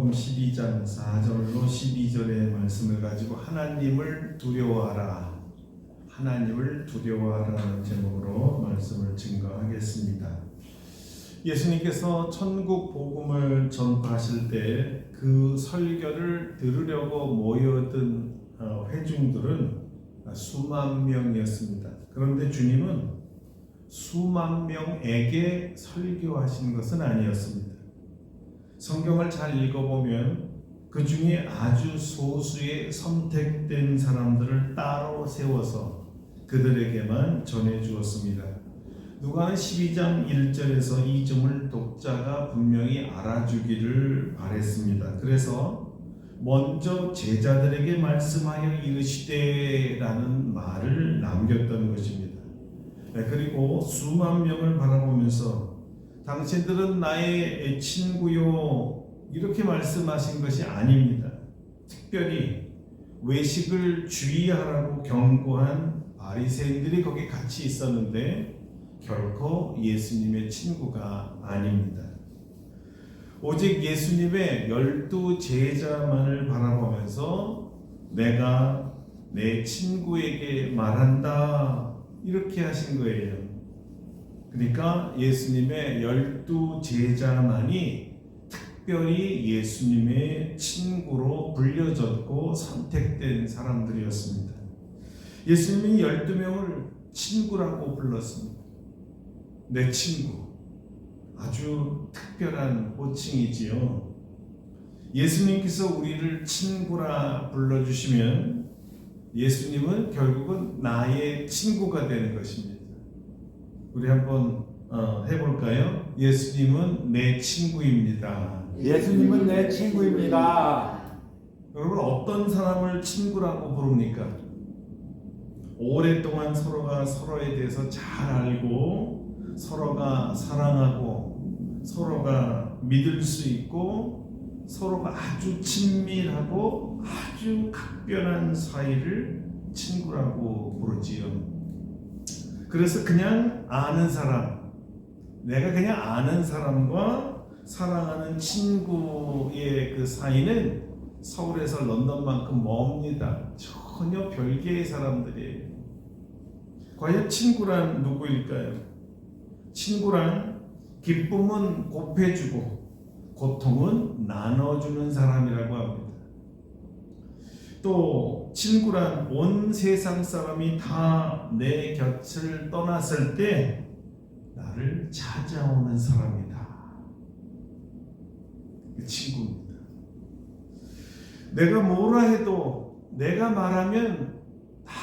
마태복음 12장 4절로 12절의 말씀을 가지고 하나님을 두려워하라, 하나님을 두려워하라는 제목으로 말씀을 증거하겠습니다. 예수님께서 천국 복음을 전파하실 때 그 설교를 들으려고 모여든 회중들은 수만 명이었습니다. 그런데 주님은 수만 명에게 설교하신 것은 아니었습니다. 성경을 잘 읽어보면 그 중에 아주 소수의 선택된 사람들을 따로 세워서 그들에게만 전해주었습니다. 누가는 12장 1절에서 이 점을 독자가 분명히 알아주기를 바랬습니다. 그래서 먼저 제자들에게 말씀하여 이르시되 라는 말을 남겼던 것입니다. 그리고 수만 명을 바라보면서 당신들은 나의 친구요 이렇게 말씀하신 것이 아닙니다. 특별히 외식을 주의하라고 경고한 바리새인들이 거기 같이 있었는데 결코 예수님의 친구가 아닙니다. 오직 예수님의 12 제자만을 바라보면서 내가 내 친구에게 말한다 이렇게 하신 거예요. 그러니까 예수님의 12 제자만이 특별히 예수님의 친구로 불려졌고 선택된 사람들이었습니다. 예수님이 12명을 친구라고 불렀습니다. 내 친구, 아주 특별한 호칭이지요. 예수님께서 우리를 친구라 불러주시면 예수님은 결국은 나의 친구가 되는 것입니다. 우리 한번 해볼까요? 예수님은 내 친구입니다. 예수님은 내 친구입니다. 여러분, 어떤 사람을 친구라고 부릅니까? 오랫동안 서로가 서로에 대해서 잘 알고 서로가 사랑하고 서로가 믿을 수 있고 서로가 아주 친밀하고 아주 각별한 사이를 친구라고 부르지요. 그래서 그냥 아는 사람, 내가 그냥 아는 사람과 사랑하는 친구의 그 사이는 서울에서 런던만큼 멉니다. 전혀 별개의 사람들이에요. 과연 친구란 누구일까요? 친구란 기쁨은 곱해주고 고통은 나눠주는 사람이라고 합니다. 또 친구란 온 세상 사람이 다 내 곁을 떠났을 때 나를 찾아오는 사람이다. 그 친구입니다. 내가 뭐라 해도 내가 말하면 다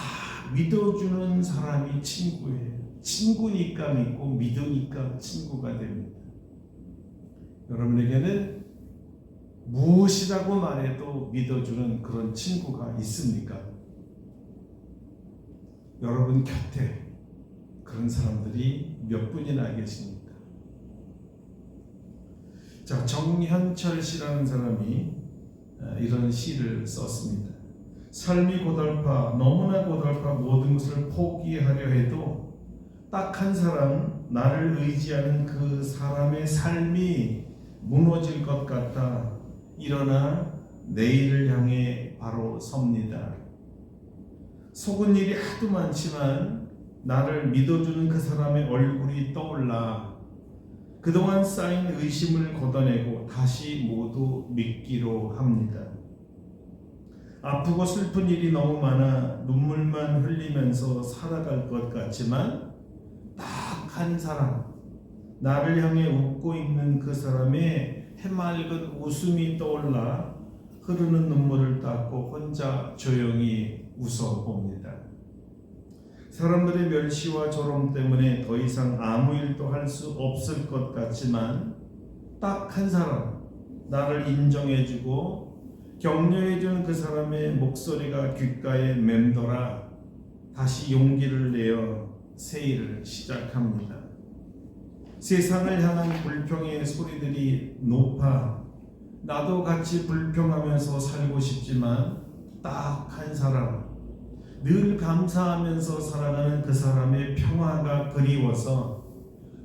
믿어주는 사람이 친구예요. 친구니까 믿고 믿으니까 친구가 됩니다. 여러분에게는 무엇이라고 말해도 믿어주는 그런 친구가 있습니까? 여러분 곁에 그런 사람들이 몇 분이나 계십니까? 자, 정현철 씨라는 사람이 이런 시를 썼습니다. 삶이 고달파, 너무나 고달파 모든 것을 포기하려 해도 딱 한 사람, 나를 의지하는 그 사람의 삶이 무너질 것 같아 일어나 내일을 향해 바로 섭니다. 속은 일이 하도 많지만 나를 믿어주는 그 사람의 얼굴이 떠올라 그동안 쌓인 의심을 걷어내고 다시 모두 믿기로 합니다. 아프고 슬픈 일이 너무 많아 눈물만 흘리면서 살아갈 것 같지만 딱 한 사람, 나를 향해 웃고 있는 그 사람의 해맑은 웃음이 떠올라 흐르는 눈물을 닦고 혼자 조용히 웃어봅니다. 사람들의 멸시와 조롱 때문에 더 이상 아무 일도 할 수 없을 것 같지만 딱 한 사람, 나를 인정해주고 격려해주는 그 사람의 목소리가 귓가에 맴돌아 다시 용기를 내어 새 일을 시작합니다. 세상을 향한 불평의 소리들이 높아 나도 같이 불평하면서 살고 싶지만 딱 한 사람, 늘 감사하면서 살아가는 그 사람의 평화가 그리워서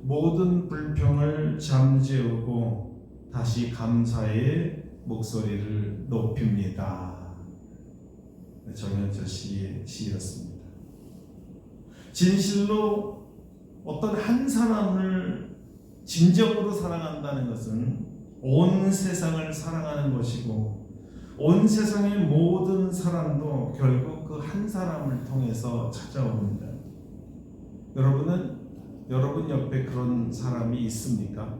모든 불평을 잠재우고 다시 감사의 목소리를 높입니다. 정현철 씨의 시였습니다. 진실로 어떤 한 사람을 진정으로 사랑한다는 것은 온 세상을 사랑하는 것이고, 온 세상의 모든 사람도 결국 그 한 사람을 통해서 찾아옵니다. 여러분 옆에 그런 사람이 있습니까?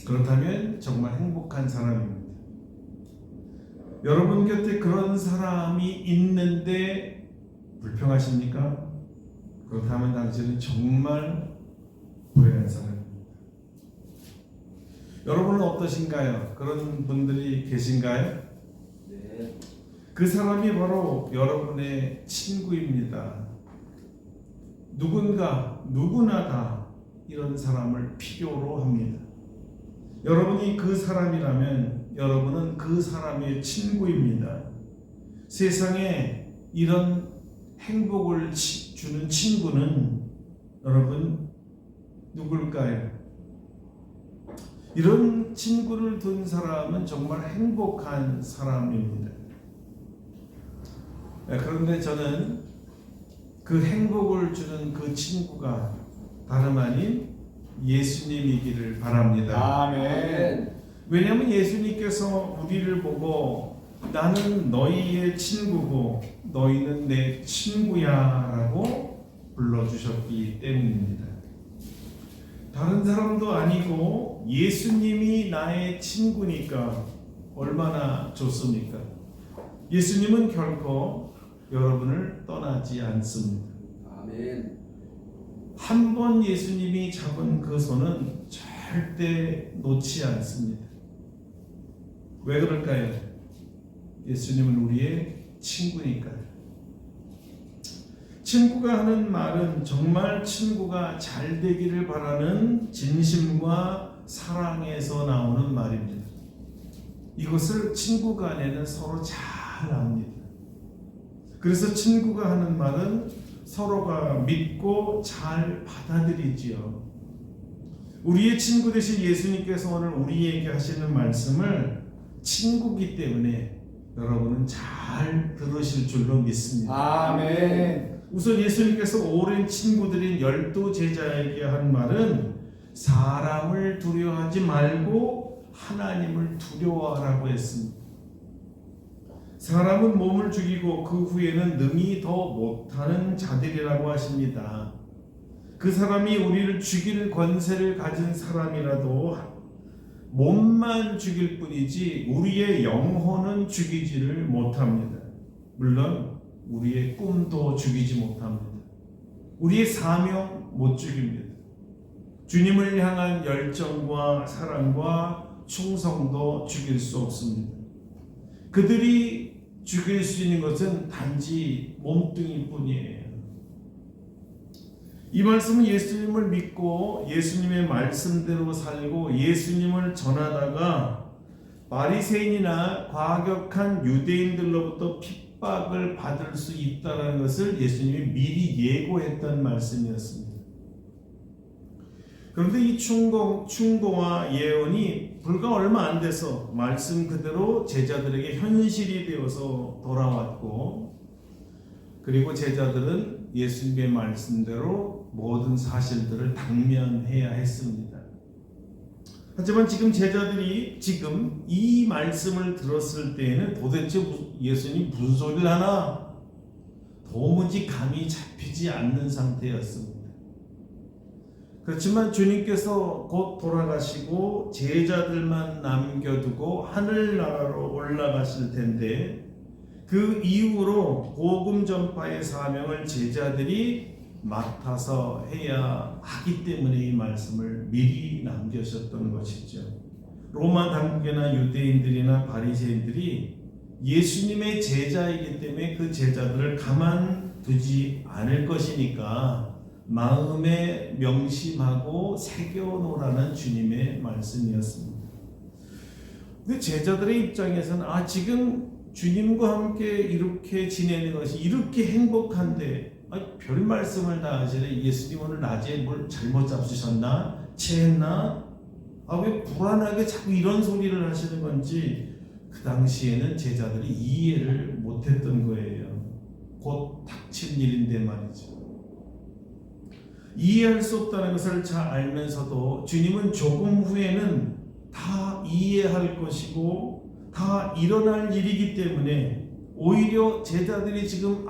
그렇다면 정말 행복한 사람입니다. 여러분 곁에 그런 사람이 있는데 불평하십니까? 그렇다면 당신은 정말 불행한 사람입니다. 여러분은 어떠신가요? 그런 분들이 계신가요? 네. 그 사람이 바로 여러분의 친구입니다. 누구나 다 이런 사람을 필요로 합니다. 여러분이 그 사람이라면 여러분은 그 사람의 친구입니다. 세상에 이런 행복을 주는 친구는 여러분 누굴까요? 이런 친구를 둔 사람은 정말 행복한 사람입니다. 그런데 저는 그 행복을 주는 그 친구가 다름 아닌 예수님이기를 바랍니다. 아멘. 왜냐하면 예수님께서 우리를 보고 나는 너희의 친구고 너희는 내 친구야 라고 불러주셨기 때문입니다. 다른 사람도 아니고 예수님이 나의 친구니까 얼마나 좋습니까? 예수님은 결코 여러분을 떠나지 않습니다. 아멘. 한 번 예수님이 잡은 그 손은 절대 놓지 않습니다. 왜 그럴까요? 예수님은 우리의 친구니까요. 친구가 하는 말은 정말 친구가 잘 되기를 바라는 진심과 사랑에서 나오는 말입니다. 이것을 친구 간에는 서로 잘 압니다. 그래서 친구가 하는 말은 서로가 믿고 잘 받아들이지요. 우리의 친구 되신 예수님께서 오늘 우리에게 하시는 말씀을 친구기 때문에 여러분은 잘 들으실 줄로 믿습니다. 아멘. 우선 예수님께서 오랜 친구들인 12제자에게 한 말은 사람을 두려워하지 말고 하나님을 두려워하라고 했습니다. 사람은 몸을 죽이고 그 후에는 능히 더 못하는 자들이라고 하십니다. 그 사람이 우리를 죽일 권세를 가진 사람이라도 몸만 죽일 뿐이지 우리의 영혼은 죽이지를 못합니다. 물론 우리의 꿈도 죽이지 못합니다. 우리의 사명 못 죽입니다. 주님을 향한 열정과 사랑과 충성도 죽일 수 없습니다. 그들이 죽일 수 있는 것은 단지 몸뚱이 뿐이에요. 이 말씀은 예수님을 믿고 예수님의 말씀대로 살고 예수님을 전하다가 바리새인이나 과격한 유대인들로부터 핍박을 받을 수 있다는 것을 예수님이 미리 예고했던 말씀이었습니다. 그런데 이 충고와 예언이 불과 얼마 안 돼서 말씀 그대로 제자들에게 현실이 되어서 돌아왔고, 그리고 제자들은 예수님의 말씀대로 모든 사실들을 당면해야 했습니다. 하지만 지금 제자들이 지금 이 말씀을 들었을 때에는 도대체 예수님 무슨 소리를 하나 도무지 감이 잡히지 않는 상태였습니다. 그렇지만 주님께서 곧 돌아가시고 제자들만 남겨두고 하늘나라로 올라가실 텐데, 그 이후로 복음 전파의 사명을 제자들이 맡아서 해야 하기 때문에 이 말씀을 미리 남겨셨던 것이죠. 로마 당국이나 유대인들이나 바리새인들이 예수님의 제자이기 때문에 그 제자들을 가만두지 않을 것이니까 마음에 명심하고 새겨놓으라는 주님의 말씀이었습니다. 근데 제자들의 입장에서는 지금 주님과 함께 이렇게 지내는 것이 이렇게 행복한데 별 말씀을 다 하시네. 예수님 오늘 낮에 뭘 잘못 잡수셨나? 체했나? 왜 불안하게 자꾸 이런 소리를 하시는 건지 그 당시에는 제자들이 이해를 못했던 거예요. 곧 닥칠 일인데 말이죠. 이해할 수 없다는 것을 잘 알면서도 주님은 조금 후에는 다 이해할 것이고 다 일어날 일이기 때문에 오히려 제자들이 지금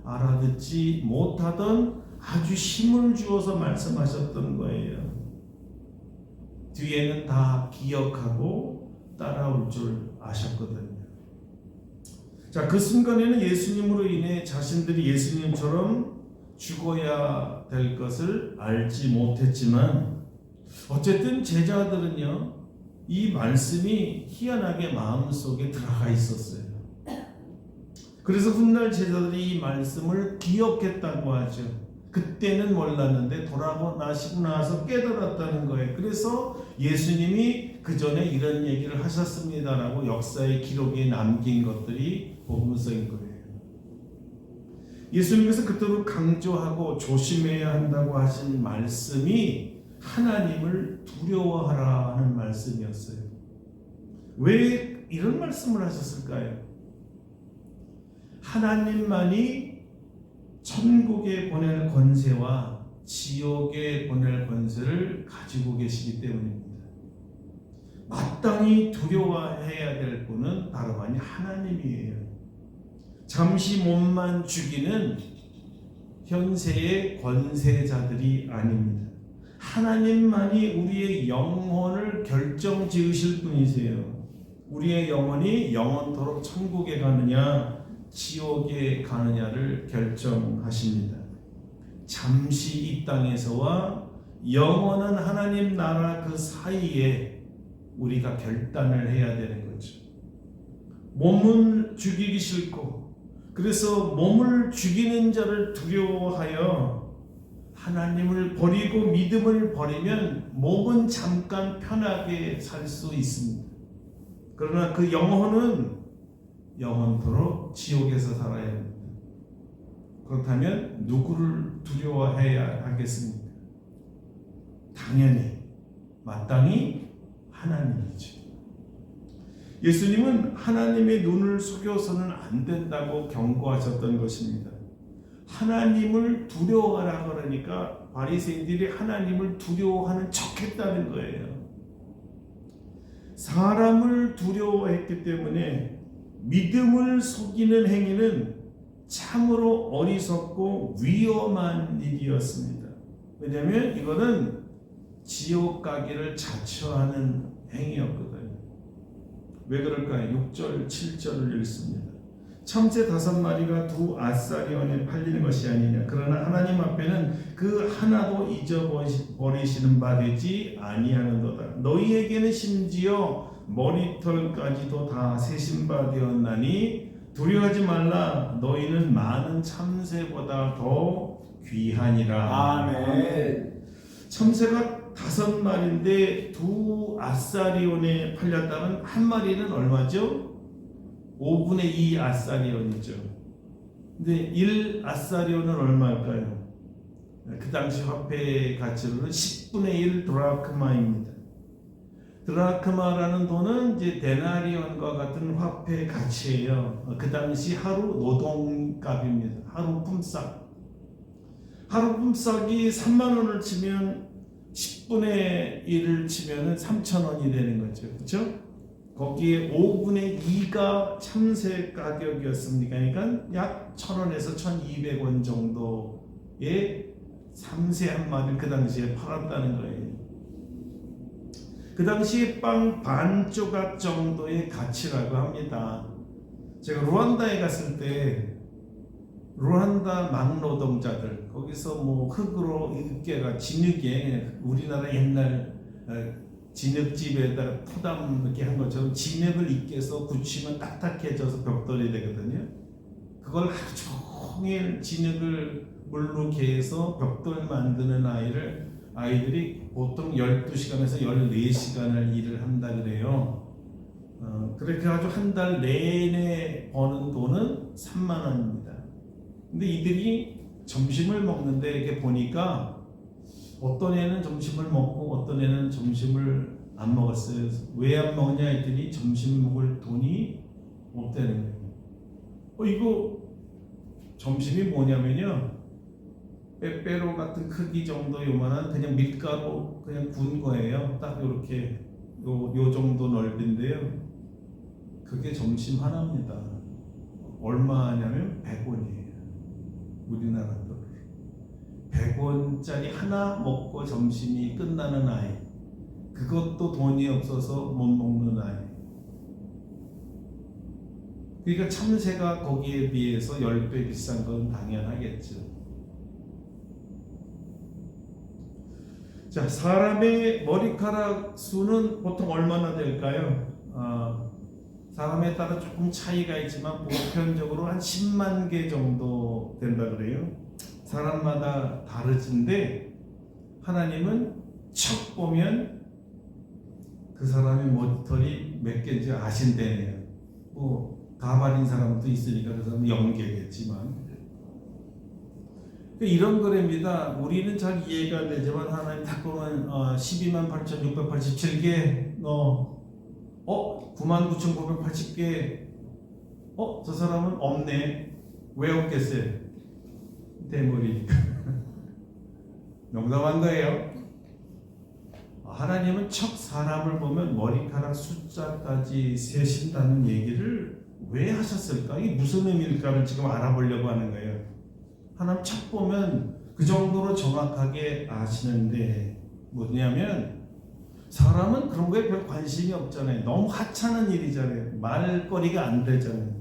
알아듣지 못하던 아주 힘을 주어서 말씀하셨던 거예요. 뒤에는 다 기억하고 따라올 줄 아셨거든요. 자, 그 순간에는 예수님으로 인해 자신들이 예수님처럼 죽어야 될 것을 알지 못했지만 어쨌든 제자들은요, 이 말씀이 희한하게 마음속에 들어가 있었어요. 그래서 훗날 제자들이 이 말씀을 기억했다고 하죠. 그때는 몰랐는데 돌아오고 나시고 나서 깨달았다는 거예요. 그래서 예수님이 그 전에 이런 얘기를 하셨습니다라고 역사의 기록에 남긴 것들이 복음서인 거예요. 예수님께서 그토록 강조하고 조심해야 한다고 하신 말씀이 하나님을 두려워하라 하는 말씀이었어요. 왜 이런 말씀을 하셨을까요? 하나님만이 천국에 보낼 권세와 지옥에 보낼 권세를 가지고 계시기 때문입니다. 마땅히 두려워해야 될 분은 다름 아닌 하나님이에요. 잠시 몸만 죽이는 현세의 권세자들이 아닙니다. 하나님만이 우리의 영혼을 결정 지으실 분이세요. 우리의 영혼이 영원토록 천국에 가느냐 지옥에 가느냐를 결정하십니다. 잠시 이 땅에서와 영원한 하나님 나라 그 사이에 우리가 결단을 해야 되는 거죠. 몸은 죽이기 싫고 그래서 몸을 죽이는 자를 두려워하여 하나님을 버리고 믿음을 버리면 몸은 잠깐 편하게 살 수 있습니다. 그러나 그 영혼은 영원토록 지옥에서 살아야 합니다. 그렇다면 누구를 두려워해야 하겠습니까? 당연히 마땅히 하나님이죠. 예수님은 하나님의 눈을 속여서는 안 된다고 경고하셨던 것입니다. 하나님을 두려워하라 그러니까 바리새인들이 하나님을 두려워하는 척했다는 거예요. 사람을 두려워했기 때문에 믿음을 속이는 행위는 참으로 어리석고 위험한 일이었습니다. 왜냐하면 이거는 지옥 가기를 자처하는 행위였거든요. 왜 그럴까요? 6절, 7절을 읽습니다. 참새 5마리가 2 아사리온에 팔리는 것이 아니냐. 그러나 하나님 앞에는 그 하나도 잊어버리시는 바 되지 아니하는도다. 너희에게는 심지어 머리털까지도 다 세신 바 되었나니 두려워하지 말라. 너희는 많은 참새보다 더 귀하니라. 아멘. 참새가 5마리인데 2 아사리온에 팔렸다면 한 마리는 얼마죠? 5분의 2 아사리온이죠. 근데 1 아사리온은 얼마일까요? 그 당시 화폐 가치로는 10분의 1 드라크마입니다. 드라크마라는 돈은 이제 데나리온과 같은 화폐 가치예요. 그 당시 하루 노동값입니다. 하루 품삯. 하루 품삯이 3만 원을 치면 10분의 1을 치면 3,000원이 되는 거죠. 그렇죠? 거기에 5분의 2가 참새 가격이었습니다. 그러니까 약 1,000원에서 1,200원 정도의 참새 한 마리를 그 당시에 팔았다는 거예요. 그 당시에 빵 반 조각 정도의 가치라고 합니다. 제가 루안다에 갔을 때 루안다 막노동자들 거기서 뭐 흙으로 으깨가 진흙에 우리나라 옛날 진흙집에다가 토담 이렇게 한 것처럼 진흙을 으깨서 굳히면 딱딱해져서 벽돌이 되거든요. 그걸 하루 종일 진흙을 물로 개해서 벽돌 만드는 아이들이 보통 12시간에서 14시간을 일을 한다 그래요. 그렇게 아주 한 달 내내 버는 돈은 3만 원입니다. 근데 이들이 점심을 먹는데 이렇게 보니까 어떤 애는 점심을 먹고 어떤 애는 점심을 안 먹었어요. 왜 안 먹냐 했더니 점심 먹을 돈이 없다는 거예요. 이거 점심이 뭐냐면요, 빼빼로 같은 크기 정도 요만한 그냥 밀가루 그냥 구운 거예요. 딱 요렇게 요 정도 넓인데요. 그게 점심 하나입니다. 얼마냐면 100원이에요. 우리나라 돈 100원짜리 하나 먹고 점심이 끝나는 아이, 그것도 돈이 없어서 못 먹는 아이. 그러니까 참새가 거기에 비해서 10배 비싼 건 당연하겠죠. 자, 사람의 머리카락 수는 보통 얼마나 될까요? 사람에 따라 조금 차이가 있지만 보편적으로 한 10만 개 정도 된다 그래요. 사람마다 다르진데 하나님은 척 보면 그 사람의 머리털이 몇 개인지 아신대네요. 뭐 가발인 사람도 있으니까 그 사람은 0개겠지만 이런 거랍니다. 우리는 잘 이해가 안 되지만 하나님 딱 보면 128,687개 99,980개 저 사람은 없네. 왜 없겠어요? 대머리니까. 농담한 거예요. 하나님은 척 사람을 보면 머리카락 숫자까지 세신다는 얘기를 왜 하셨을까? 이게 무슨 의미일까를 지금 알아보려고 하는 거예요. 하나님 척 보면 그 정도로 정확하게 아시는데 뭐냐면 사람은 그런 거에 별 관심이 없잖아요. 너무 하찮은 일이잖아요. 말거리가 안 되잖아요.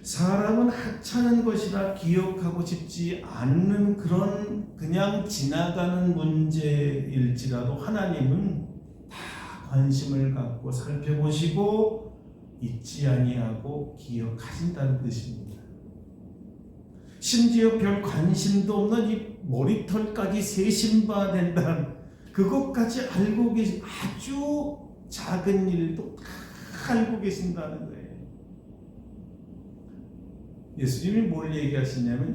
사람은 하찮은 것이라 기억하고 싶지 않는 그런 그냥 지나가는 문제일지라도 하나님은 다 관심을 갖고 살펴보시고 잊지 아니하고 기억하신다는 뜻입니다. 심지어 별 관심도 없는 이 머리털까지 세심봐 된다, 그것까지 알고 계신, 아주 작은 일도 다 알고 계신다는 거예요. 예수님이 뭘 얘기하시냐면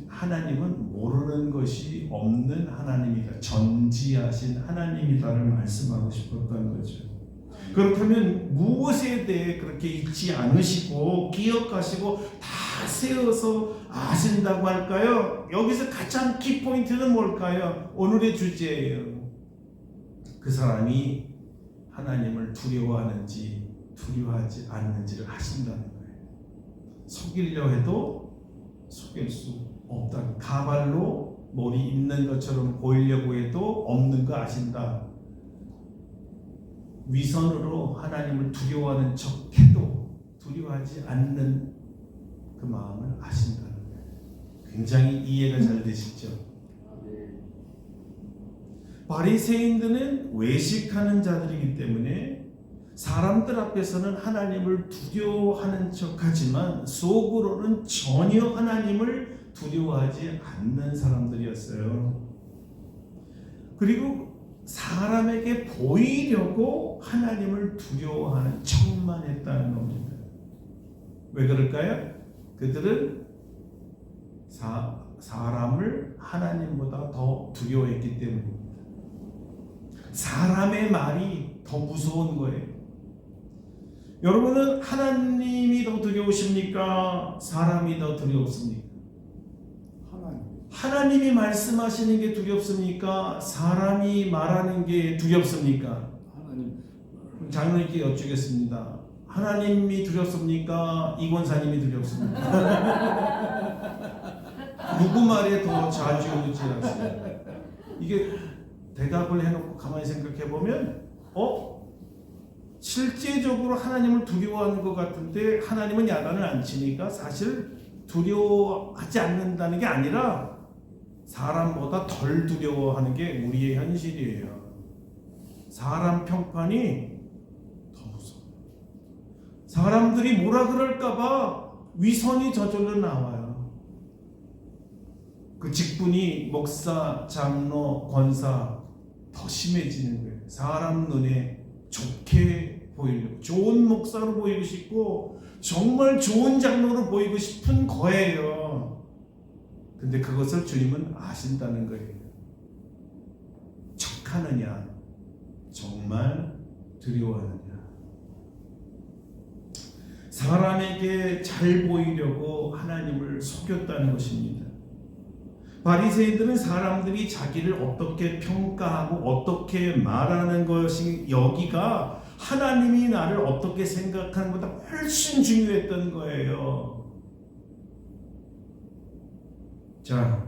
하나님은 모르는 것이 없는 하나님이다, 전지하신 하나님이다를 말씀하고 싶었던 거죠. 그렇다면 무엇에 대해 그렇게 잊지 않으시고 기억하시고 다 세워서 아신다고 할까요? 여기서 가장 키포인트는 뭘까요? 오늘의 주제예요. 그 사람이 하나님을 두려워하는지 두려워하지 않는지를 아신다는 거예요. 속이려 해도 속일 수 없다. 가발로 머리 있는 것처럼 보이려고 해도 없는 거 아신다. 위선으로 하나님을 두려워하는 척해도 두려워하지 않는 그 마음을 아신다는 거예요. 굉장히 이해가 잘 되시죠? 바리새인들은 외식하는 자들이기 때문에 사람들 앞에서는 하나님을 두려워하는 척하지만 속으로는 전혀 하나님을 두려워하지 않는 사람들이었어요. 그리고 사람에게 보이려고 하나님을 두려워하는 척만 했다는 겁니다. 왜 그럴까요? 그들은 사람을 하나님보다 더 두려워했기 때문입니다. 사람의 말이 더 무서운 거예요. 여러분은 하나님이 더 두려우십니까? 사람이 더 두렵습니까? 하나님이 말씀하시는 게 두렵습니까? 사람이 말하는 게 두렵습니까? 하나님. 장로님께 여쭙겠습니다. 하나님이 두렵습니까? 이 권사님이 두렵습니까? 누구 말에 더 좌지우지하세요? 이게 대답을 해놓고 가만히 생각해보면 실제적으로 하나님을 두려워하는 것 같은데 하나님은 야단을 안 치니까 사실 두려워하지 않는다는 게 아니라 사람보다 덜 두려워하는 게 우리의 현실이에요. 사람 평판이 더 무서워요. 사람들이 뭐라 그럴까봐 위선이 저절로 나와요. 그 직분이 목사, 장로, 권사 더 심해지는 거예요. 사람 눈에 좋게 보이려고, 좋은 목사로 보이고 싶고 정말 좋은 장로로 보이고 싶은 거예요. 근데 그것을 주님은 아신다는 거예요. 하느냐? 정말 두려워하느냐? 사람에게 잘 보이려고 하나님을 속였다는 것입니다. 바리새인들은 사람들이 자기를 어떻게 평가하고 어떻게 말하는 것이 여기가 하나님이 나를 어떻게 생각하는 것보다 훨씬 중요했던 거예요. 자,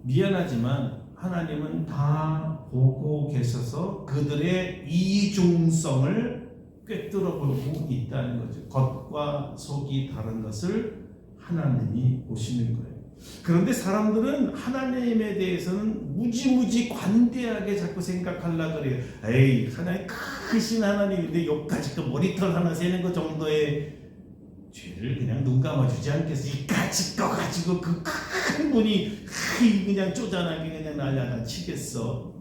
미안하지만 하나님은 다 보고 계셔서 그들의 이중성을 꿰뚫어 보고 있다는 거죠. 겉과 속이 다른 것을 하나님이 보시는 거예요. 그런데 사람들은 하나님에 대해서는 무지무지 관대하게 자꾸 생각하려고 그래요. 에이, 하나님 크신 하나님인데 여기까지 그 머리털 하나 세는 것 정도의 죄를 그냥 눈 감아주지 않겠어. 이까짓 거 가지고 그 큰 분이 그냥 쪼잔하게 그냥 날려다 치겠어.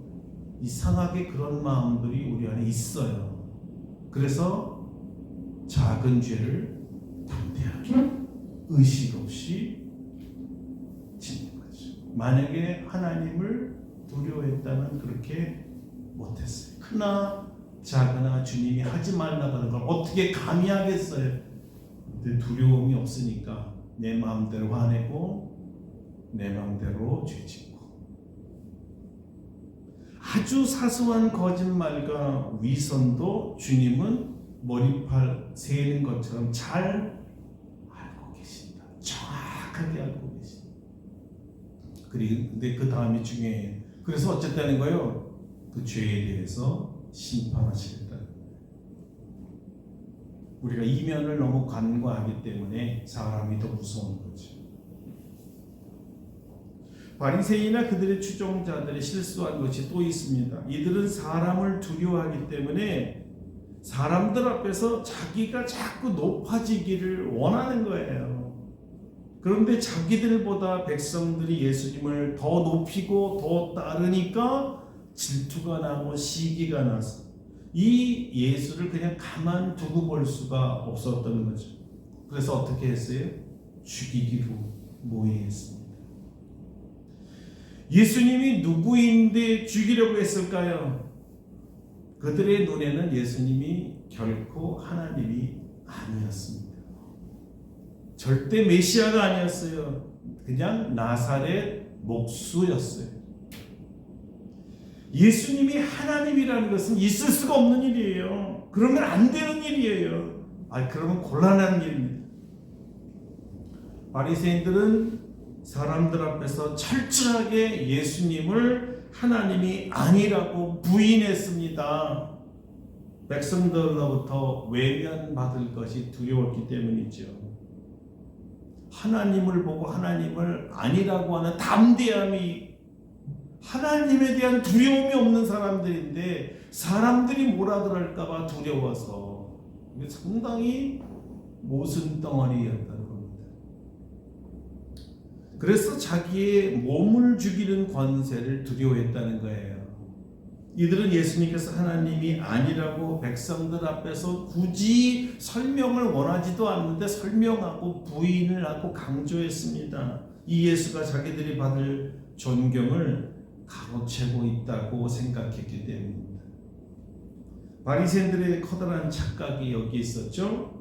이상하게 그런 마음들이 우리 안에 있어요. 그래서 작은 죄를 담대하게 의식 없이 짓는 거죠. 만약에 하나님을 두려워했다면 그렇게 못했어요. 크나 작으나 주님이 하지 말라는 걸 어떻게 감히 하겠어요? 근데 두려움이 없으니까 내 마음대로 화내고 내 마음대로 죄짓고 아주 사소한 거짓말과 위선도 주님은 머리팔 세는 것처럼 잘 알고 계신다. 정확하게 알고 계신다. 근데 그 다음이 중요해요. 그래서 어쨌다는 거예요? 그 죄에 대해서 심판하시겠다. 우리가 이면을 너무 간과하기 때문에 사람이 더 무서운 거죠. 바리새인이나 그들의 추종자들이 실수한 것이 또 있습니다. 이들은 사람을 두려워하기 때문에 사람들 앞에서 자기가 자꾸 높아지기를 원하는 거예요. 그런데 자기들보다 백성들이 예수님을 더 높이고 더 따르니까 질투가 나고 시기가 나서 이 예수를 그냥 가만 두고 볼 수가 없었던 거죠. 그래서 어떻게 했어요? 죽이기로 모의했습니다. 예수님이 누구인데 죽이려고 했을까요? 그들의 눈에는 예수님이 결코 하나님이 아니었습니다. 절대 메시아가 아니었어요. 그냥 나사렛 목수였어요. 예수님이 하나님이라는 것은 있을 수가 없는 일이에요. 그러면 안 되는 일이에요. 그러면 곤란한 일입니다. 바리새인들은 사람들 앞에서 철저하게 예수님을 하나님이 아니라고 부인했습니다. 백성들로부터 외면받을 것이 두려웠기 때문이죠. 하나님을 보고 하나님을 아니라고 하는 담대함이 하나님에 대한 두려움이 없는 사람들인데 사람들이 뭐라 그럴까봐 두려워서 이게 상당히 모순덩어리였다는 겁니다. 그래서 자기의 몸을 죽이는 권세를 두려워했다는 거예요. 이들은 예수님께서 하나님이 아니라고 백성들 앞에서 굳이 설명을 원하지도 않는데 설명하고 부인을 하고 강조했습니다. 이 예수가 자기들이 받을 존경을 가로채고 있다고 생각했기 때문입니다. 바리새인들의 커다란 착각이 여기 있었죠.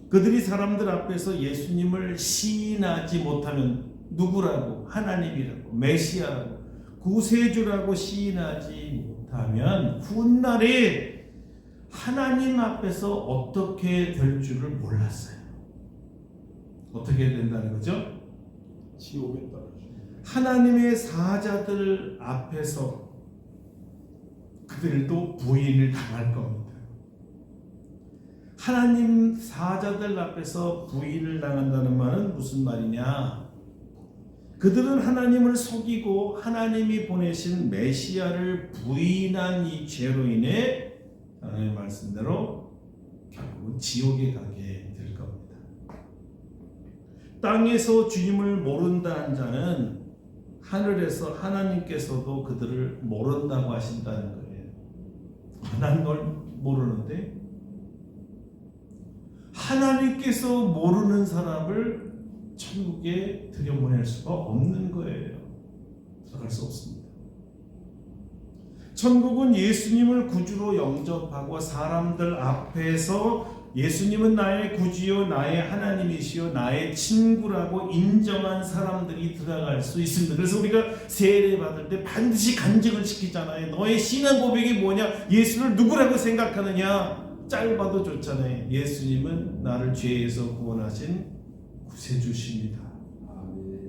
그들이 사람들 앞에서 예수님을 시인하지 못하면 누구라고, 하나님이라고, 메시아라고, 구세주라고 시인하지 못하면 훗날에 하나님 앞에서 어떻게 될 줄을 몰랐어요. 어떻게 된다는 거죠? 지옥에 떨어져. 하나님의 사자들 앞에서 그들도 부인을 당할 겁니다. 하나님 사자들 앞에서 부인을 당한다는 말은 무슨 말이냐? 그들은 하나님을 속이고 하나님이 보내신 메시아를 부인한 이 죄로 인해 하나님의 말씀대로 결국은 지옥에 가게 될 겁니다. 땅에서 주님을 모른다는 자는 하늘에서 하나님께서도 그들을 모른다고 하신다는 거예요. 난 널 모르는데 하나님께서 모르는 사람을 천국에 들여보낼 수가 없는 거예요. 들어갈 수 없습니다. 천국은 예수님을 구주로 영접하고 사람들 앞에서 예수님은 나의 구주요 나의 하나님이시요 나의 친구라고 인정한 사람들이 들어갈 수 있습니다. 그래서 우리가 세례 받을 때 반드시 간증을 시키잖아요. 너의 신앙 고백이 뭐냐? 예수를 누구라고 생각하느냐? 짧아도 좋잖아요. 예수님은 나를 죄에서 구원하신 구세주십니다.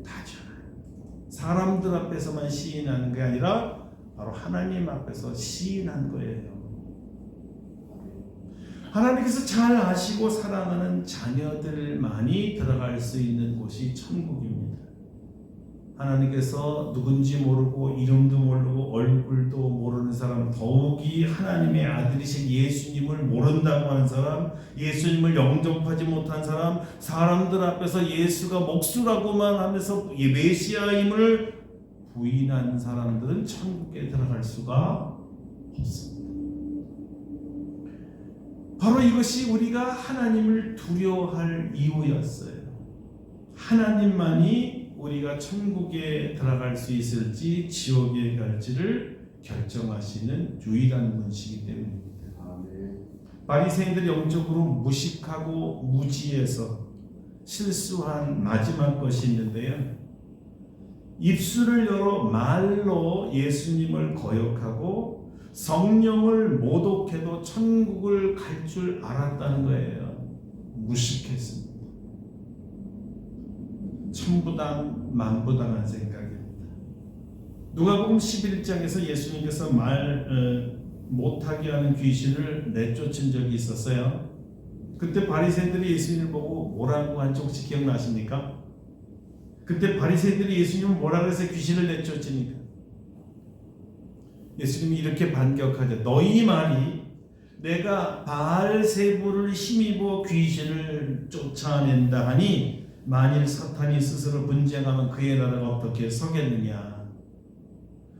다잖아요. 사람들 앞에서만 시인하는 게 아니라 바로 하나님 앞에서 시인한 거예요. 하나님께서 잘 아시고 사랑하는 자녀들만이 들어갈 수 있는 곳이 천국입니다. 하나님께서 누군지 모르고 이름도 모르고 얼굴도 모르는 사람, 더욱이 하나님의 아들이신 예수님을 모른다고 하는 사람, 예수님을 영접하지 못한 사람, 사람들 앞에서 예수가 목수라고만 하면서 메시아임을 부인한 사람들은 천국에 들어갈 수가 없습니다. 바로 이것이 우리가 하나님을 두려워할 이유였어요. 하나님만이 우리가 천국에 들어갈 수 있을지 지옥에 갈지를 결정하시는 유일한 분이시기 때문입니다. 바리새인들이 영적으로 무식하고 무지해서 실수한 마지막 것이 있는데요. 입술을 열어 말로 예수님을 거역하고 성령을 모독해도 천국을 갈 줄 알았다는 거예요. 무식했습니다. 천부당 만부당한 생각입니다. 누가복음 11장에서 예수님께서 말 못하게 하는 귀신을 내쫓은 적이 있었어요. 그때 바리새인들이 예수님을 보고 뭐라고 한지 혹시 기억나십니까? 그때 바리새인들이 예수님을 뭐라고 해서 귀신을 내쫓으니까 예수님이 이렇게 반격하죠. 너희 말이 내가 바알세부를 힘입어 귀신을 쫓아낸다 하니 만일 사탄이 스스로 분쟁하면 그의 나라가 어떻게 서겠느냐.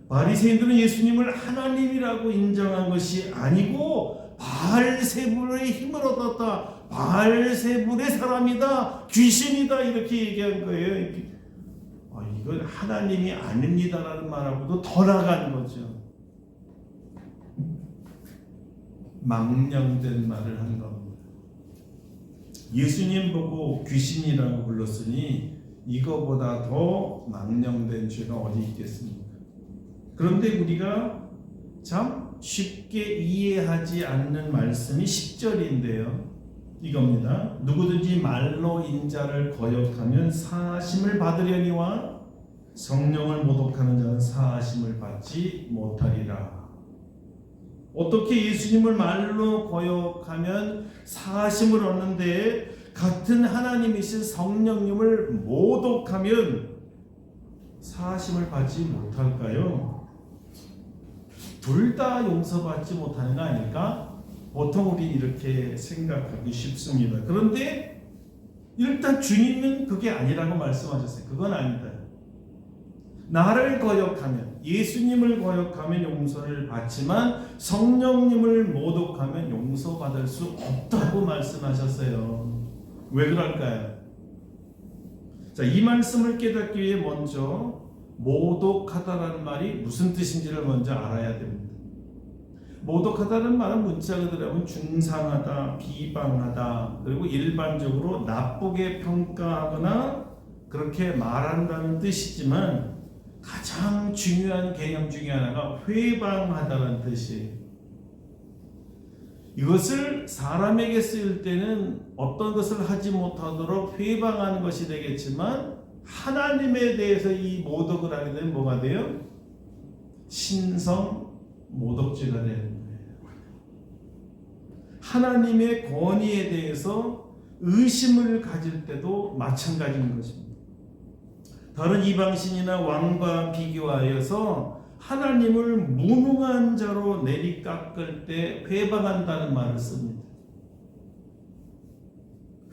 바리새인들은 예수님을 하나님이라고 인정한 것이 아니고 바알세불의 힘을 얻었다. 바알세불의 사람이다. 귀신이다. 이렇게 얘기한 거예요. 이건 하나님이 아닙니다라는 말하고도 더 나가는 거죠. 망령된 말을 한 겁니다. 예수님 보고 귀신이라고 불렀으니 이거보다 더 망령된 죄가 어디 있겠습니까? 그런데 우리가 참 쉽게 이해하지 않는 말씀이 10절인데요. 이겁니다. 누구든지 말로 인자를 거역하면 사하심을 받으려니와 성령을 모독하는 자는 사하심을 받지 못하리라. 어떻게 예수님을 말로 거역하면 사하심을 얻는데 같은 하나님이신 성령님을 모독하면 사하심을 받지 못할까요? 둘 다 용서받지 못하는 거 아닐까? 보통 우리 이렇게 생각하기 쉽습니다. 그런데 일단 주님은 그게 아니라고 말씀하셨어요. 그건 아니다. 나를 거역하면, 예수님을 거역하면 용서를 받지만 성령님을 모독하면 용서받을 수 없다고 말씀하셨어요. 왜 그럴까요? 자, 이 말씀을 깨닫기 위해 먼저 모독하다라는 말이 무슨 뜻인지를 먼저 알아야 됩니다. 모독하다는 말은 문자 그대로 하면 중상하다, 비방하다, 그리고 일반적으로 나쁘게 평가하거나 그렇게 말한다는 뜻이지만 가장 중요한 개념 중에 하나가 회방하다는 뜻이에요. 이것을 사람에게 쓰일 때는 어떤 것을 하지 못하도록 회방하는 것이 되겠지만 하나님에 대해서 이 모독을 하게 되면 뭐가 돼요? 신성 모독죄가 되는 거예요. 하나님의 권위에 대해서 의심을 가질 때도 마찬가지인 것입니다. 다른 이방신이나 왕과 비교하여서 하나님을 무능한 자로 내리깎을 때 회방한다는 말을 씁니다.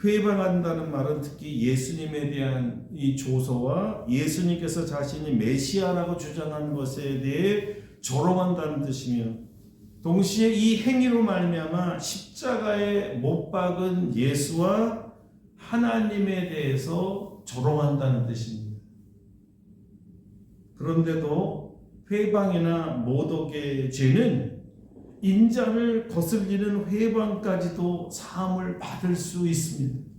회방한다는 말은 특히 예수님에 대한 이 조소와 예수님께서 자신이 메시아라고 주장하는 것에 대해 조롱한다는 뜻이며 동시에 이 행위로 말미암아 십자가에 못 박은 예수와 하나님에 대해서 조롱한다는 뜻입니다. 그런데도 회방이나 모독의 죄는 인자를 거슬리는 회방까지도 사함을 받을 수 있습니다.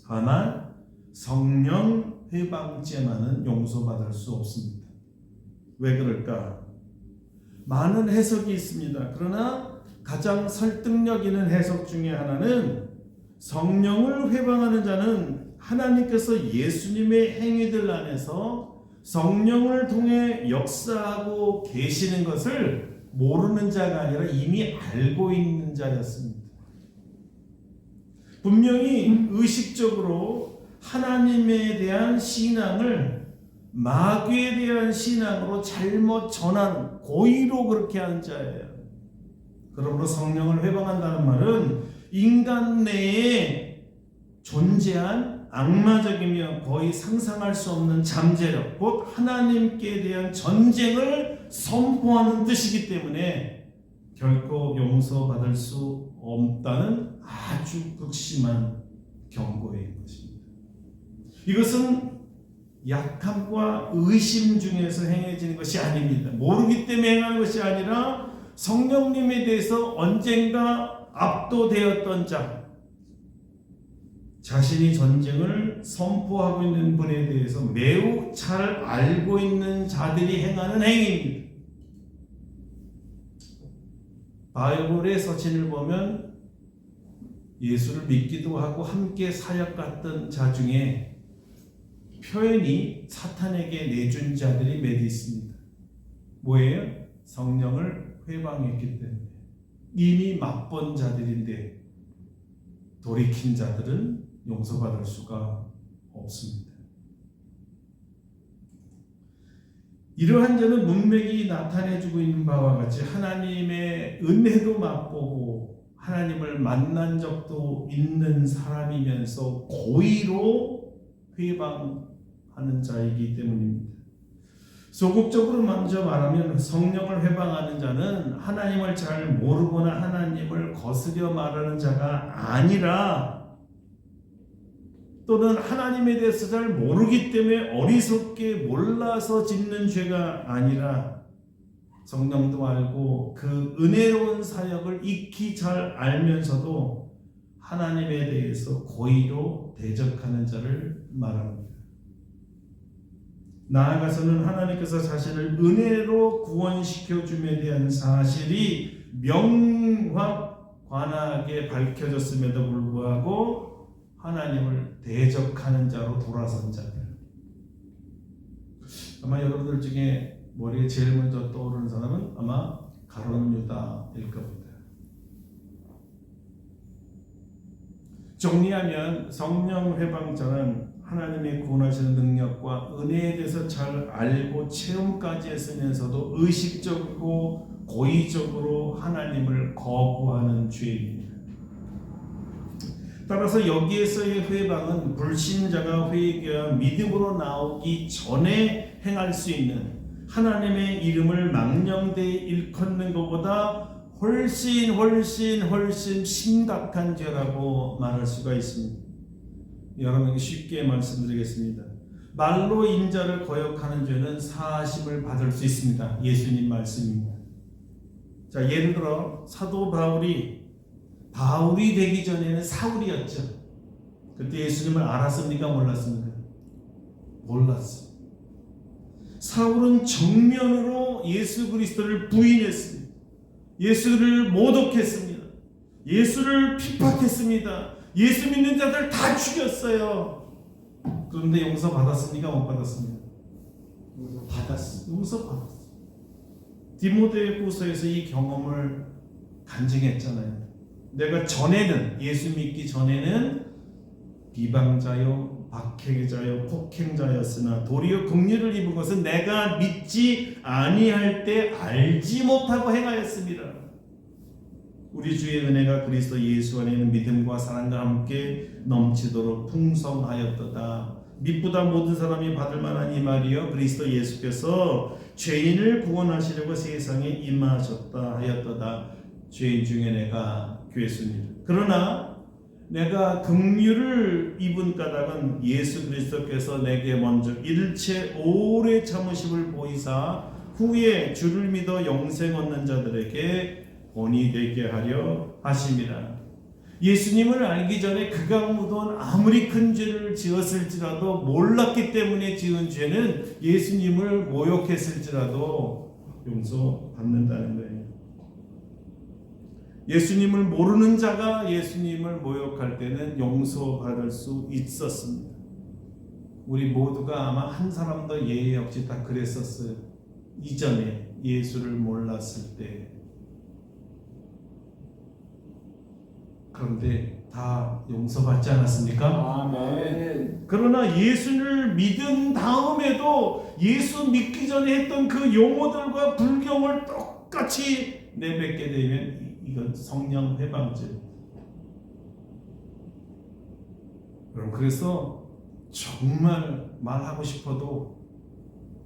다만 성령 회방죄만은 용서받을 수 없습니다. 왜 그럴까? 많은 해석이 있습니다. 그러나 가장 설득력 있는 해석 중에 하나는 성령을 회방하는 자는 하나님께서 예수님의 행위들 안에서 성령을 통해 역사하고 계시는 것을 모르는 자가 아니라 이미 알고 있는 자였습니다. 분명히 의식적으로 하나님에 대한 신앙을 마귀에 대한 신앙으로 잘못 전한 고의로 그렇게 한 자예요. 그러므로 성령을 회방한다는 말은 인간 내에 존재한 악마적이며 거의 상상할 수 없는 잠재력, 곧 하나님께 대한 전쟁을 선포하는 뜻이기 때문에 결코 용서받을 수 없다는 아주 극심한 경고인 것입니다. 이것은 약함과 의심 중에서 행해지는 것이 아닙니다. 모르기 때문에 행하는 것이 아니라 성령님에 대해서 언젠가 압도되었던 자, 자신이 전쟁을 선포하고 있는 분에 대해서 매우 잘 알고 있는 자들이 행하는 행위입니다. 바이블의 서신을 보면 예수를 믿기도 하고 함께 사역갔던 자 중에 표현이 사탄에게 내준 자들이 몇 있습니다. 뭐예요? 성령을 회방했기 때문에. 이미 맛본 자들인데 돌이킨 자들은 용서받을 수가 없습니다. 이러한 자는 문맥이 나타내주고 있는 바와 같이 하나님의 은혜도 맛보고 하나님을 만난 적도 있는 사람이면서 고의로 회방하는 자이기 때문입니다. 소극적으로 먼저 말하면 성령을 회방하는 자는 하나님을 잘 모르거나 하나님을 거스려 말하는 자가 아니라, 또는 하나님에 대해서 잘 모르기 때문에 어리석게 몰라서 짓는 죄가 아니라 성령도 알고 그 은혜로운 사역을 익히 잘 알면서도 하나님에 대해서 고의로 대적하는 자를 말합니다. 나아가서는 하나님께서 자신을 은혜로 구원시켜 줌에 대한 사실이 명확관하게 밝혀졌음에도 불구하고 하나님을 대적하는 자로 돌아선 자들. 아마 여러분들 중에 머리에 제일 먼저 떠오르는 사람은 아마 가룟 유다일 겁니다. 정리하면 성령 회방자는 하나님의 구원하시는 능력과 은혜에 대해서 잘 알고 체험까지 했으면서도 의식적이고 고의적으로 하나님을 거부하는 죄입니다. 따라서 여기에서의 회방은 불신자가 회개와 믿음으로 나오기 전에 행할 수 있는 하나님의 이름을 망령되이 일컫는 것보다 훨씬 심각한 죄라고 말할 수가 있습니다. 여러분에게 쉽게 말씀드리겠습니다. 말로 인자를 거역하는 죄는 사하심을 받을 수 있습니다. 예수님 말씀입니다. 자, 예를 들어 사도 바울이 되기 전에는 사울이었죠. 그때 예수님을 알았습니까? 몰랐습니까? 몰랐어요. 사울은 정면으로 예수 그리스도를 부인했습니다. 예수를 모독했습니다. 예수를 핍박했습니다. 예수 믿는 자들 다 죽였어요. 그런데 용서받았습니까? 못 받았습니까? 받았어요. 용서받았어요. 디모데후서에서 이 경험을 간증했잖아요. 내가 전에는, 예수 믿기 전에는 비방자요, 박해자요, 폭행자였으나 도리어 긍휼을 입은 것은 내가 믿지 아니할 때 알지 못하고 행하였습니다. 우리 주의 은혜가 그리스도 예수 안에 있는 믿음과 사랑과 함께 넘치도록 풍성하였도다. 믿보다 모든 사람이 받을 만한 이 말이요, 그리스도 예수께서 죄인을 구원하시려고 세상에 임하셨다 하였도다. 죄인 중에 내가 괴수입니다. 그러나 내가 긍휼을 입은 까닭은 예수 그리스도께서 내게 먼저 일체 오래 참으심을 보이사 후에 주를 믿어 영생 얻는 자들에게 본이 되게 하려 하심이라. 예수님을 알기 전에 그가 묻은 아무리 큰 죄를 지었을지라도 몰랐기 때문에 지은 죄는 예수님을 모욕했을지라도 용서받는다는 거예요. 예수님을 모르는 자가 예수님을 모욕할 때는 용서받을 수 있었습니다. 우리 모두가 아마 한 사람도 예외 없이 다 그랬었어요. 이전에 예수를 몰랐을 때. 그런데 다 용서받지 않았습니까? 아멘. 그러나 예수를 믿은 다음에도 예수 믿기 전에 했던 그 용어들과 불경을 똑같이 내뱉게 되면 이건 성령 회방죄. 여러분, 그래서 정말 말하고 싶어도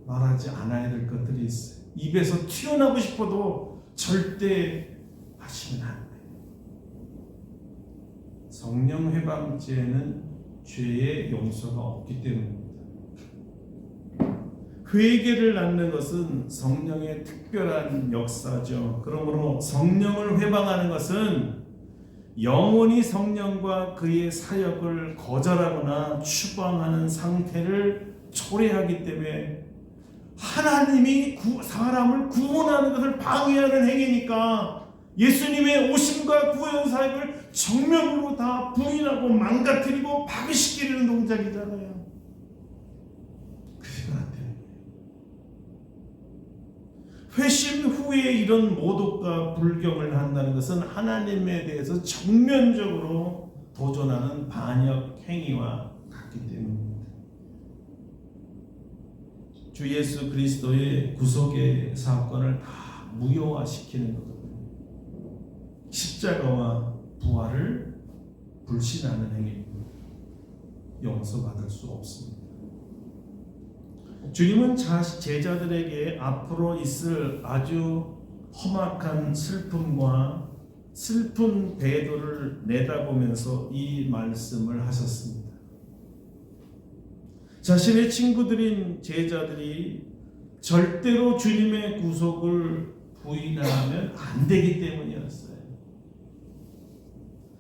말하지 않아야 될 것들이 있어요. 입에서 튀어나오고 싶어도 절대 하시면 안 돼요. 성령 회방죄는 죄의 용서가 없기 때문입니다. 회개를 낳는 것은 성령의 특별한 역사죠. 그러므로 성령을 회방하는 것은 영원히 성령과 그의 사역을 거절하거나 추방하는 상태를 초래하기 때문에 하나님이 사람을 구원하는 것을 방해하는 행위니까 예수님의 오심과 구원 사역을 정면으로 다 부인하고 망가뜨리고 파괴시키려는 동작이잖아요. 그래서 안 돼요. 회심 후에 이런 모독과 불경을 한다는 것은 하나님에 대해서 정면적으로 도전하는 반역 행위와 같기 때문입니다. 주 예수 그리스도의 구속의 사건을 다 무효화시키는 거거든요. 십자가와 부활을 불신하는 행위입니다. 용서받을 수 없습니다. 주님은 제자들에게 앞으로 있을 아주 험악한 슬픔과 슬픈 배도를 내다보면서 이 말씀을 하셨습니다. 자신의 친구들인 제자들이 절대로 주님의 구속을 부인하면 안 되기 때문이었어요.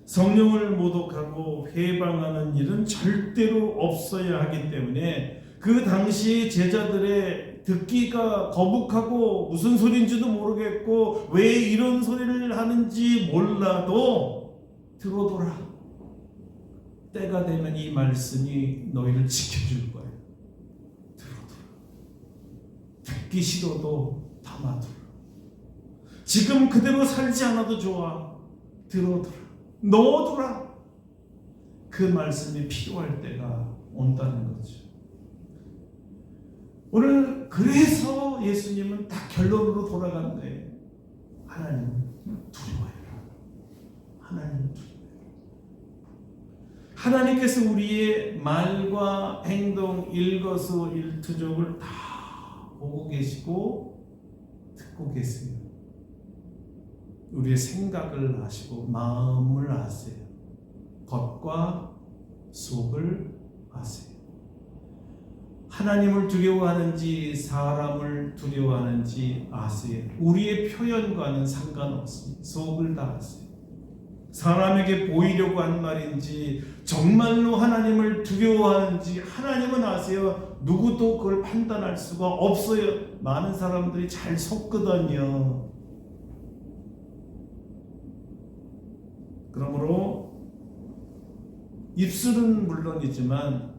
성령을 모독하고 회방하는 일은 절대로 없어야 하기 때문에 그 당시 제자들의 듣기가 거북하고 무슨 소리인지도 모르겠고 왜 이런 소리를 하는지 몰라도 들어둬라. 때가 되면 이 말씀이 너희를 지켜줄 거예요. 들어둬라. 듣기 싫어도 담아둬라. 지금 그대로 살지 않아도 좋아. 들어둬라. 넣어두라. 그 말씀이 필요할 때가 온다는 거죠. 오늘 그래서 예수님은 딱 결론으로 돌아가는 거예요. 하나님 두려워해라. 하나님 두려워해라. 하나님께서 우리의 말과 행동, 일거수일투족을 다 보고 계시고 듣고 계세요. 우리의 생각을 아시고 마음을 아세요. 겉과 속을 아세요. 하나님을 두려워하는지 사람을 두려워하는지 아세요. 우리의 표현과는 상관없습니다. 속을 다 아세요. 사람에게 보이려고 한 말인지 정말로 하나님을 두려워하는지 하나님은 아세요. 누구도 그걸 판단할 수가 없어요. 많은 사람들이 잘 속거든요. 그러므로 입술은 물론이지만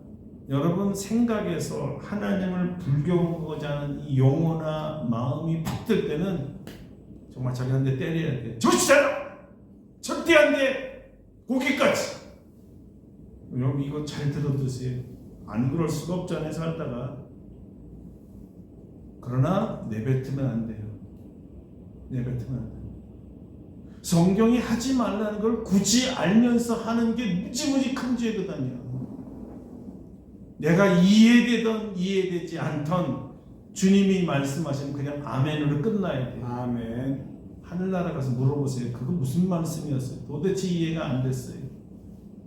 여러분 생각에서 하나님을 불경하고자 하는 이 용어나 마음이 팍 들 때는 정말 자기한테 때려야 돼. 정신 차려! 절대 안 돼! 거기까지! 여러분 이거 잘 들어두세요. 안 그럴 수가 없잖아요, 살다가. 그러나 내뱉으면 안 돼요. 내뱉으면 안 돼요. 성경이 하지 말라는 걸 굳이 알면서 하는 게 무지무지 큰 죄거든요. 내가 이해되든 이해되지 않던 주님이 말씀하시면 그냥 아멘으로 끝나야 돼요. 아멘. 하늘나라 가서 물어보세요. 그거 무슨 말씀이었어요? 도대체 이해가 안 됐어요.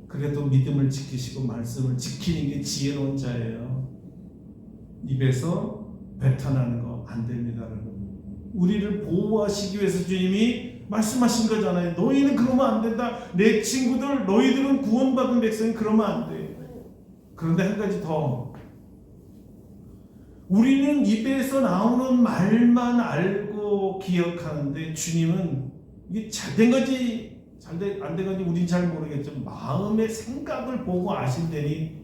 그래도 믿음을 지키시고 말씀을 지키는 게 지혜로운 자예요. 입에서 뱉어나는 거 안 됩니다. 우리를 보호하시기 위해서 주님이 말씀하신 거잖아요. 너희는 그러면 안 된다. 내 친구들, 너희들은 구원받은 백성이 그러면 안 돼. 그런데 한 가지 더. 우리는 입에서 나오는 말만 알고 기억하는데 주님은 이게 잘된 건지 안 된 건지 우린 잘 모르겠지만 마음의 생각을 보고 아신다니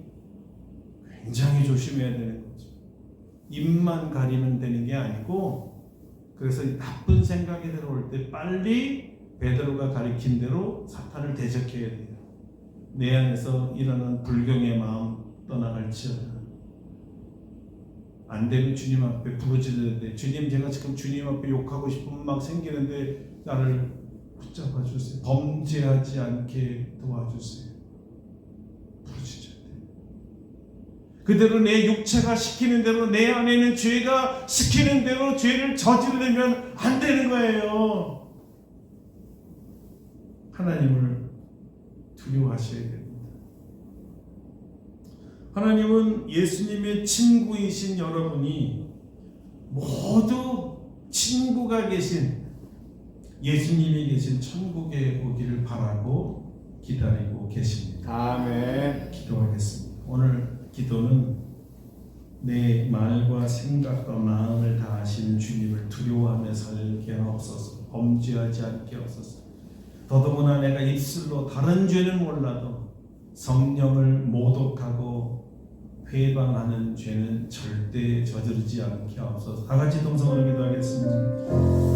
굉장히 조심해야 되는 거죠. 입만 가리면 되는 게 아니고, 그래서 나쁜 생각이 들어올 때 빨리 베드로가 가리킨 대로 사탄을 대적해야 돼요. 내 안에서 일어나는 불경의 마음 떠나갈지어다. 안 되면 주님 앞에 부르짖어야 돼. 주님, 제가 지금 주님 앞에 욕하고 싶으면 막 생기는데 나를 붙잡아 주세요. 범죄하지 않게 도와주세요. 부르짖어야 돼. 그대로 내 육체가 시키는 대로, 내 안에 있는 죄가 시키는 대로 죄를 저지르면 안 되는 거예요. 하나님을 두려워하셔야 됩니다. 하나님은 예수님의 친구이신 여러분이 모두 친구가 계신 예수님이 계신 천국에 오기를 바라고 기다리고 계십니다. 아멘. 기도하겠습니다. 오늘 기도는 내 말과 생각과 마음을 다하시는 주님을 두려워하며 살게 하옵소서. 범죄하지 않게 하옵소서. 더더구나 내가 입술로 다른 죄는 몰라도 성령을 모독하고 회방하는 죄는 절대 저지르지 않게 하옵소서. 다 같이 동성으로 기도하겠습니다.